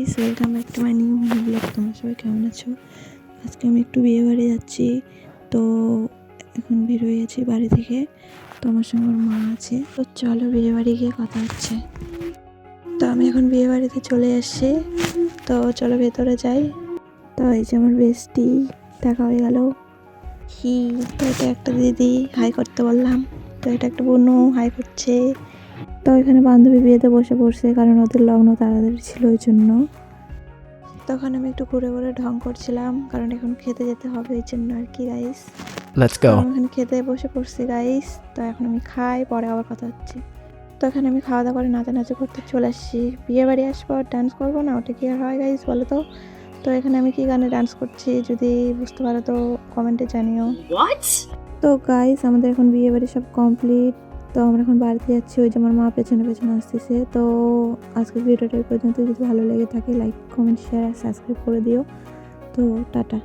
Guys, welcome back to my new blog. তোমরা সবাই কেমন আছো? আজকে আমি একটু বিয়ে বাড়ি যাচ্ছি, তো এখন বের হয়ে গেছি বাড়ি থেকে। তো আমার সঙ্গে আমার মা আছে, তো চলো বিয়ে বাড়ি গিয়ে কথা হচ্ছে। তো আমি এখন বিয়ে বাড়িতে চলে এসেছি, তো চলো ভেতরে যাই। তো এই যে আমার বেস্টি, দেখা হয়ে গেল। তো এটা একটা দিদি, হাই করতে বললাম। তো এটা একটা বোনও হাই করছে। তো এখানে বান্ধবী বিয়েতে বসে পড়ছে, কারণ ওদের লগ্ন তাড়াতাড়ি ছিল ওই জন্য। তখন আমি একটু ঘুরে ঘুরে ঢং করছিলাম, কারণ এখন খেতে যেতে হবে এই জন্য আর কি গাইস। Let's তো go. আমি এখানে খেতে বসে পড়ছি গাইস। তো এখন আমি খাই, পরে আবার কথা হচ্ছে। তো এখানে আমি খাওয়া দাওয়া করে নাচানাচি করতে চলে আসছি। বিয়ে বাড়ি আসবো আর ডান্স করবো না, ওটা কি আর হয় গাইস বলো তো? তো এখানে আমি কি গানে ডান্স করছি, যদি বুঝতে পারো তো কমেন্টে জানিও। তো গাইস, আমাদের এখন বিয়ে বাড়ি সব কমপ্লিট। তো আমরা এখন বাড়িতে যাচ্ছি, ওই যে আমার মা পেছনে পেছনে আসতেছে। তো আজকের ভিডিওটা এই পর্যন্ত, যদি ভালো লেগে থাকে লাইক কমেন্ট শেয়ার আর সাবস্ক্রাইব করে দিও। তো টাটা।